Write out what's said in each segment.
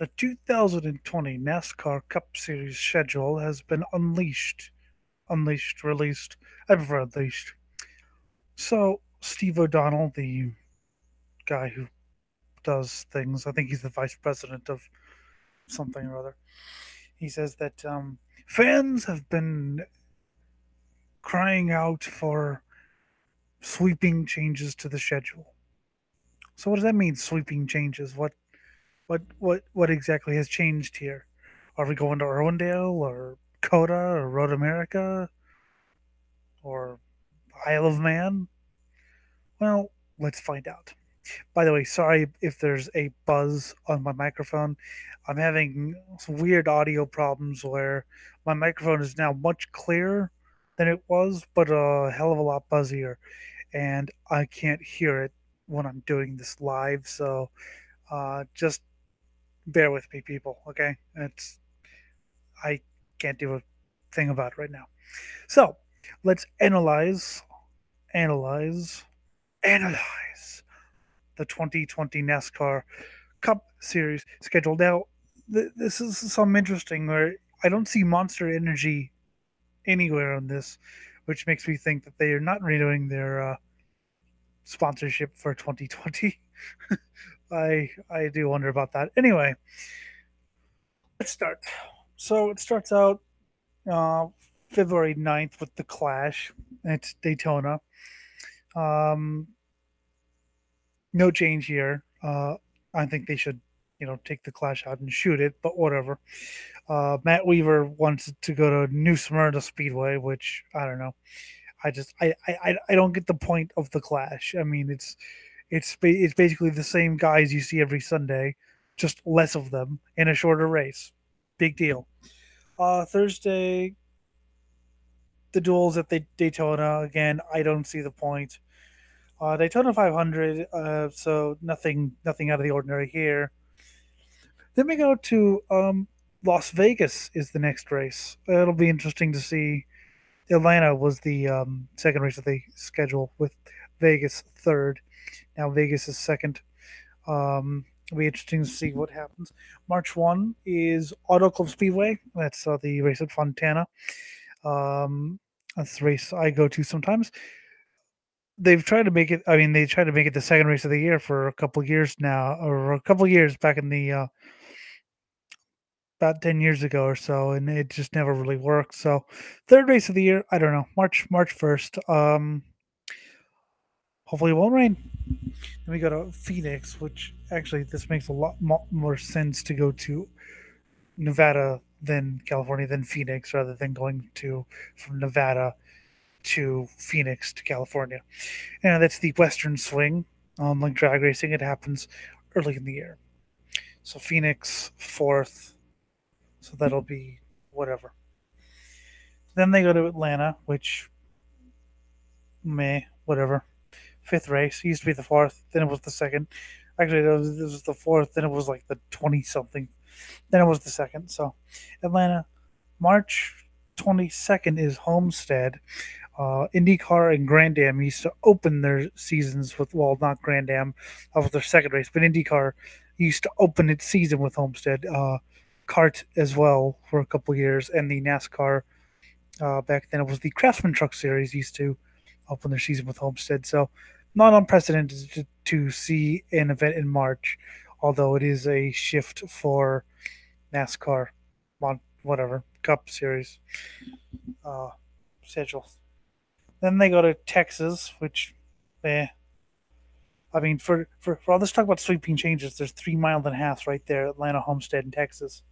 The 2020 NASCAR Cup Series schedule has been unleashed. Released. I prefer unleashed. So, Steve O'Donnell, the guy who does things, I think he's the vice president of something or other, he says that fans have been crying out for sweeping changes to the schedule. So, what does that mean, sweeping changes? What exactly has changed here? Are we going to Irwindale or Coda or Road America or Isle of Man? Well, let's find out. By the way, sorry if there's a buzz on my microphone. I'm having some weird audio problems where my microphone is now much clearer than it was, but a hell of a lot buzzier, and I can't hear it when I'm doing this live. So just bear with me, people. Okay, it's I can't do a thing about it right now. So let's analyze, analyze the 2020 NASCAR Cup Series schedule. Now, this is some interesting where I don't see Monster Energy anywhere on this, which makes me think that they are not renewing their sponsorship for 2020. I do wonder about that. Anyway, let's start. So it starts out uh, February 9th with the Clash at Daytona. Um, no change here. I think they should, take the Clash out and shoot it, but whatever. Matt Weaver wants to go to New Smyrna Speedway, which I don't know. I don't get the point of the Clash. I mean, it's basically the same guys you see every Sunday, just less of them in a shorter race. Big deal. Thursday, the duels at the Daytona again. I don't see the point. Daytona 500. So nothing out of the ordinary here. Then we go to Las Vegas is the next race. It'll be interesting to see. Atlanta was the second race of the schedule with Vegas third. Now Vegas is second. It'll be interesting to see what happens. March 1 is Auto Club Speedway. That's the race at Fontana. That's the race I go to sometimes. They've tried to make it. I mean, they tried to make it the second race of the year for a couple of years now, or a couple of years back in the about 10 years ago or so, and it just never really worked. So, third race of the year, I don't know, March 1st. Hopefully, it won't rain. Then we go to Phoenix, which actually this makes a lot more sense to go to Nevada than California than Phoenix, rather than going to from Nevada to Phoenix to California. And that's the Western Swing, like drag racing. It happens early in the year. So Phoenix fourth. So that'll be whatever. Then they go to Atlanta, which whatever. Fifth race. It used to be the fourth. Then it was the second. Actually, this was the fourth. Then it was like the 20 something. Then it was the second. So Atlanta, March 22nd is Homestead. IndyCar and Grand Am used to open their seasons with, well, not Grand Am, that was their second race, but IndyCar used to open its season with Homestead. Kart as well for a couple years, and the NASCAR back then it was the Craftsman Truck Series used to open their season with Homestead. So not unprecedented to see an event in March, although it is a shift for NASCAR, whatever Cup Series schedule. Then they go to Texas, which, I mean, for all this talk about sweeping changes, there's 3 mile and a half right there, Atlanta, Homestead, and Texas.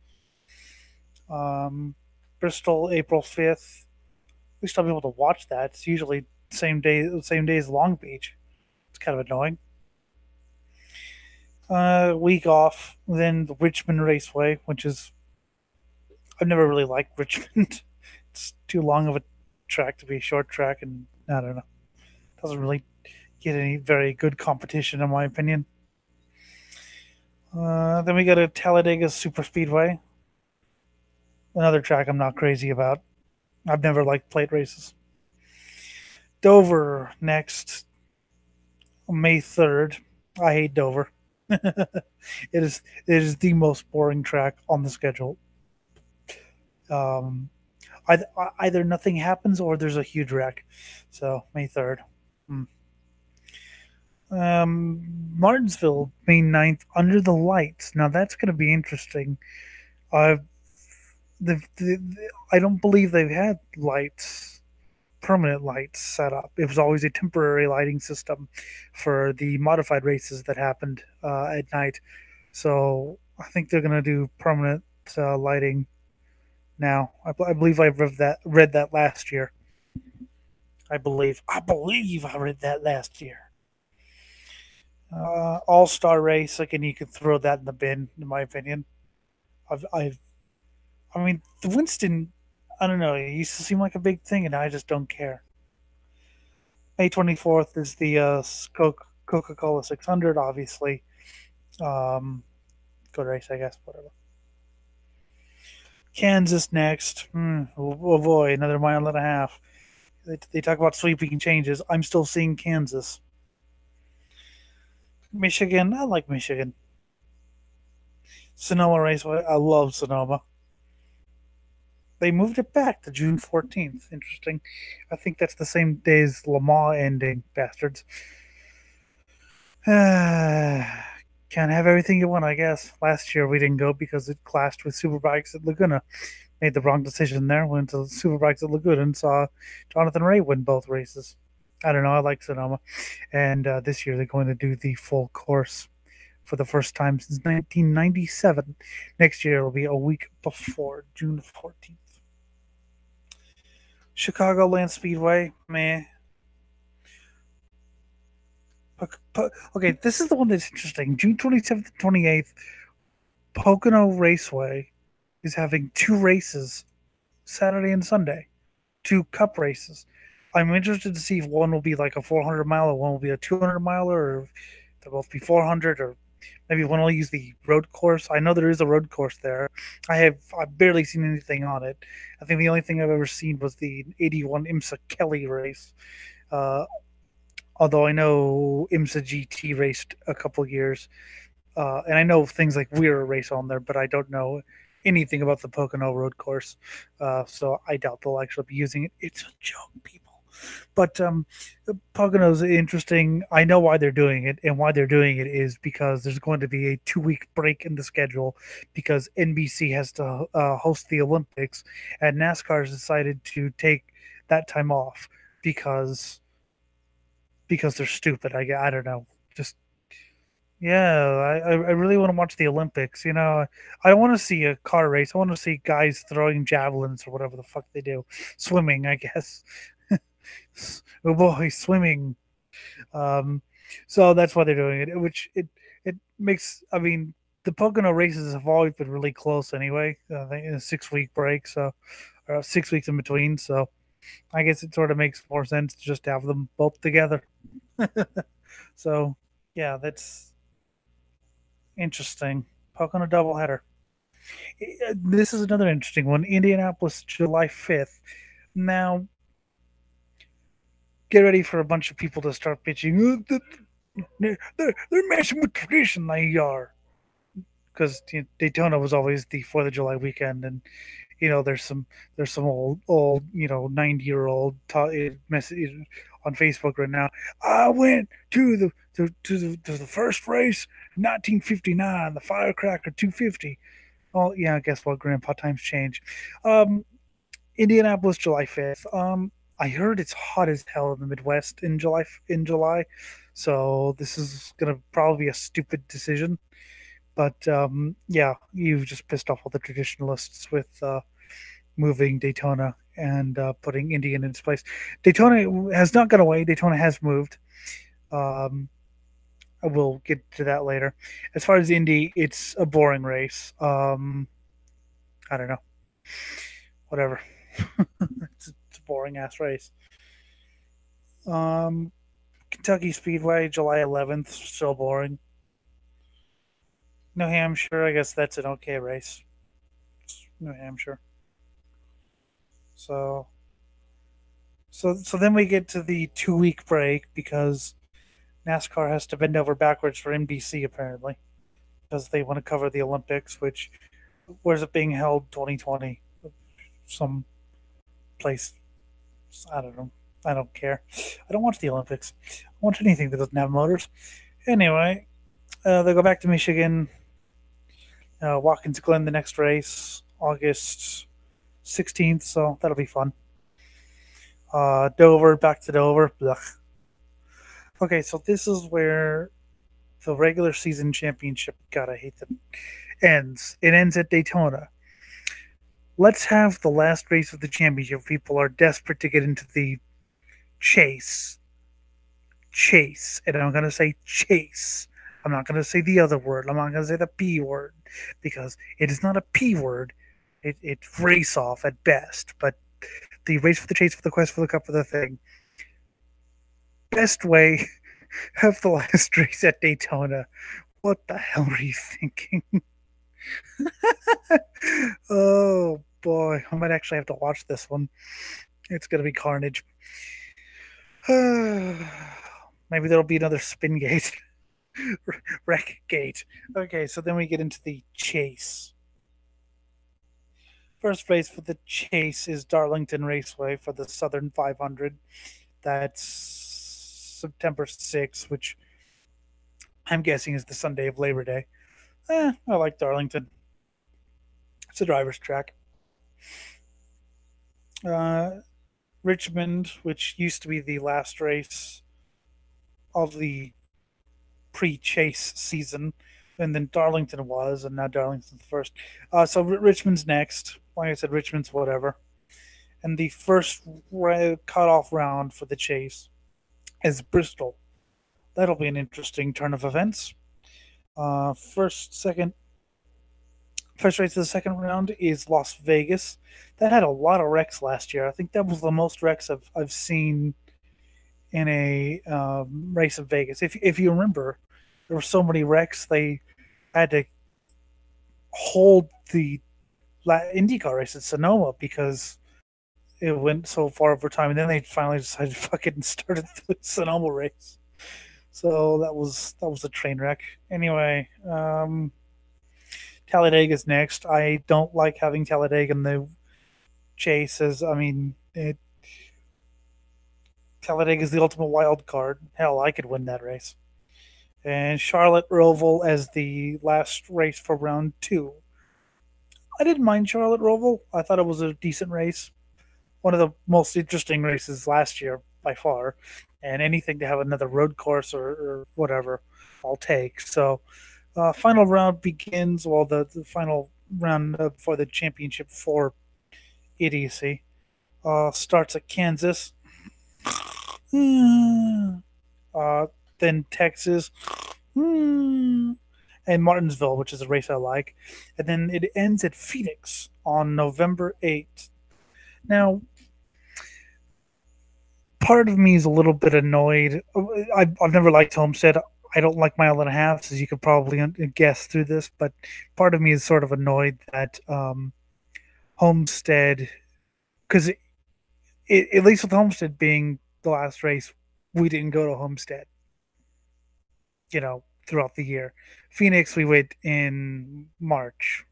Um, Bristol, April 5th. At least I'll be able to watch that. It's usually same day as Long Beach. It's kind of annoying. Week off, then the Richmond Raceway, which is I've never really liked Richmond. It's too long of a track to be a short track, and I don't know. Doesn't really get any very good competition, in my opinion. Then we go to Talladega Super Speedway, another track I'm not crazy about. I've never liked plate races. Dover next, May 3rd. I hate Dover. It is the most boring track on the schedule. Um, either nothing happens or there's a huge wreck. So May 3rd. Hmm. Martinsville, May 9th, Under the Lights. Now that's going to be interesting. Uh, I don't believe they've had lights, permanent lights set up. It was always a temporary lighting system for the modified races that happened at night. So I think they're going to do permanent lighting now. I believe I read that last year. I believe I read that last year. All Star race, again, you could throw that in the bin, in my opinion. I've I mean, the Winston, I don't know. It used to seem like a big thing, and I just don't care. May 24th is the Coca Cola 600, obviously. Um, Good race, I guess. Whatever. Kansas next. Oh boy, another mile and a half. They talk about sweeping changes. I'm still seeing Kansas. Michigan, I like Michigan. Sonoma Raceway, I love Sonoma. They moved it back to June 14th. Interesting. I think that's the same day as Le Mans ending, bastards. Can't have everything you want, I guess. Last year we didn't go because it clashed with Superbikes at Laguna. Made the wrong decision there. Went to Superbikes at Laguna and saw Jonathan Ray win both races. I don't know. I like Sonoma. And this year they're going to do the full course for the first time since 1997. Next year will be a week before June 14th. Chicagoland Speedway, meh. Okay, this is the one that's interesting. June 27th and 28th, Pocono Raceway is having two races, Saturday and Sunday, two cup races. I'm interested to see if one will be like a 400 mile or one will be a 200 miler, or they'll both be 400, or maybe one will use the road course. I know there is a road course there. I've barely seen anything on it. I think the only thing I've ever seen was the 81 IMSA Kelly race. Uh, Although I know IMSA GT raced a couple years, and I know things like Weir race on there, but I don't know anything about the Pocono road course. So I doubt they'll actually be using it. It's a joke, people. But Pocono's interesting. I know why they're doing it, and why they're doing it is because there's going to be a 2 week break in the schedule because NBC has to host the Olympics, and NASCAR has decided to take that time off because they're stupid. I don't know. Just yeah, I really want to watch the Olympics. I don't want to see a car race. I want to see guys throwing javelins or whatever the fuck they do. Swimming, I guess. Oh boy, swimming. Um, so that's why they're doing it. Which it makes. I mean, the Pocono races have always been really close anyway. I think in a 6 week break, so or 6 weeks in between. So I guess it sort of makes more sense to just have them both together. So yeah, that's interesting. Pocono doubleheader. This is another interesting one. Indianapolis, July 5th. Now, get ready for a bunch of people to start bitching. They're messing with tradition. They are, because Daytona was always the 4th of July weekend, and there's some old 90-year-old message on Facebook right now. I went to the first race, 1959, the Firecracker 250. Oh yeah, guess what? Grandpa, times change. Um, Indianapolis, July 5th. I heard it's hot as hell in the Midwest in July, so this is gonna probably be a stupid decision. But yeah, you've just pissed off all the traditionalists with moving Daytona and putting Indian in its place. Daytona has not gone away. Daytona has moved. Um, I will get to that later. As far as Indy, it's a boring race. I don't know. Whatever. It's a boring ass race. Um, Kentucky Speedway, July 11th, still boring. New Hampshire, I guess that's an okay race. New Hampshire. So, so then we get to the 2 week break because NASCAR has to bend over backwards for NBC apparently. because they want to cover the Olympics, which where's it being held? 2020, some place. I don't know. I don't care. I don't watch the Olympics. I watch anything that doesn't have motors. Anyway, they go back to Michigan. Watkins Glen, the next race, August 16th, so that'll be fun. Dover, back to Dover. Blech. Okay, so this is where the regular season championship, God, I hate that, ends. It ends at Daytona. Let's have the last race of the championship. People are desperate to get into the chase. Chase. And I'm going to say chase. I'm not going to say the other word. I'm not going to say the P word because it is not a P word. It's race off at best. But the race for the chase, for the quest, for the cup, for the thing. Best way of the last race at Daytona. What the hell are you thinking? Oh boy, I might actually have to watch this one. It's gonna be carnage. Maybe there'll be another spin gate, wreck gate. Okay, so then we get into the chase. First race for the chase is Darlington Raceway for the Southern 500. That's September 6th, which I'm guessing is the Sunday of Labor Day. I like Darlington. It's a driver's track. Uh, Richmond, which used to be the last race of the pre-chase season, and then Darlington was, and now Darlington's first. So Richmond's next. Like I said, Richmond's whatever. And the first cutoff round for the chase is Bristol. That'll be an interesting turn of events. First race of the second round is Las Vegas. That had a lot of wrecks last year. I think that was the most wrecks I've seen in a race of Vegas. If you remember, there were so many wrecks they had to hold the IndyCar race at Sonoma because it went so far over time, and then they finally decided to fucking started the Sonoma race. So that was a train wreck. Anyway, Talladega's next. I don't like having Talladega in the chase. As I mean, Talladega is the ultimate wild card. Hell, I could win that race. And Charlotte Roval as the last race for round two. I didn't mind Charlotte Roval. I thought it was a decent race. One of the most interesting races last year by far. And anything to have another road course or whatever, I'll take. So, final round begins. Well, the final round for the championship for idiocy starts at Kansas. Uh, then Texas, and Martinsville, which is a race I like. And then it ends at Phoenix on November 8th. Now, part of me is a little bit annoyed. I've never liked Homestead. I don't like Mile and a Half, as you could probably guess through this, but part of me is sort of annoyed that Homestead, because at least with Homestead being the last race, we didn't go to Homestead, throughout the year. Phoenix, we went in March.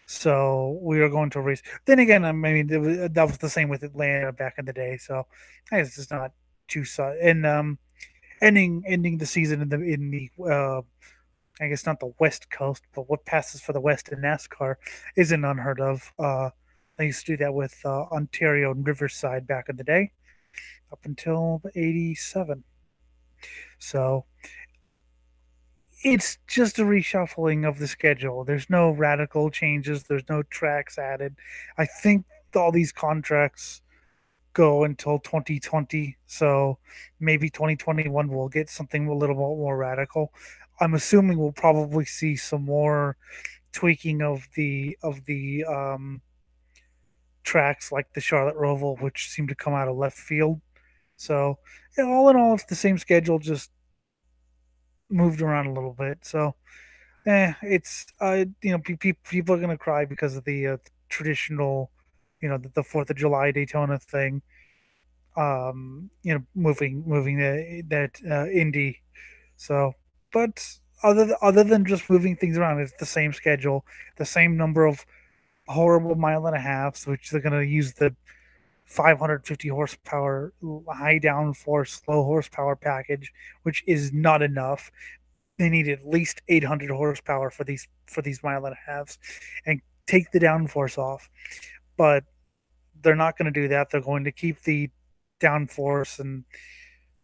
So we were going to a race. Then again, I mean, that was the same with Atlanta back in the day. So I guess it's not too. And ending the season in the I guess not the West Coast, but what passes for the West in NASCAR isn't unheard of. They used to do that with Ontario and Riverside back in the day, up until '87. So it's just a reshuffling of the schedule. There's no radical changes. There's no tracks added. I think all these contracts go until 2020. So maybe 2021 we'll get something a little more radical. I'm assuming we'll probably see some more tweaking of the tracks like the Charlotte Roval, which seem to come out of left field. So yeah, all in all, it's the same schedule, just moved around a little bit. So it's people are gonna cry because of the traditional, the Fourth of July Daytona thing. Moving that Indy. So, but other than just moving things around, it's the same schedule, the same number of horrible mile and a halves, which they're going to use the 550 horsepower high downforce, low horsepower package, which is not enough. They need at least 800 horsepower for these mile and a halves, and take the downforce off. But they're not going to do that. They're going to keep the downforce and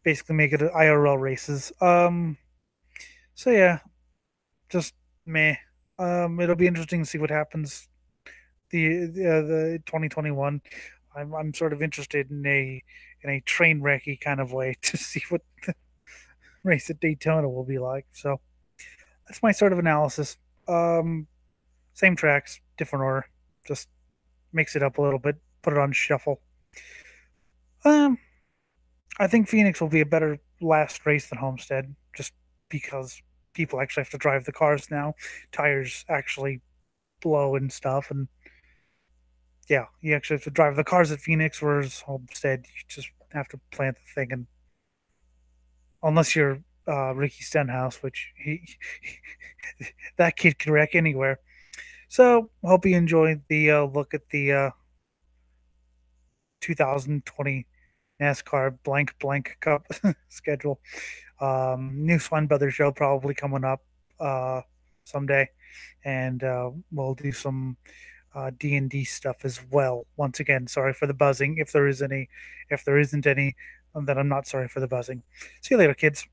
basically make it IRL races. So yeah, just meh. It'll be interesting to see what happens the 2021. I'm sort of interested in a train wrecky kind of way to see what the race at Daytona will be like. So that's my sort of analysis. Um, Same tracks, different order. Just mix it up a little bit, put it on shuffle. Um, I think Phoenix will be a better last race than Homestead, just because people actually have to drive the cars now. Tires actually blow and stuff, and yeah, you actually have to drive the cars at Phoenix, whereas Homestead, you just have to plant the thing. And unless you're Ricky Stenhouse, which that kid can wreck anywhere. So, hope you enjoyed the look at the 2020 NASCAR blank blank Cup schedule. New Swine Brothers show probably coming up uh, someday, and we'll do some D&D stuff as well. Once again, sorry for the buzzing. If there is any, if there isn't any, then I'm not sorry for the buzzing. See you later, kids.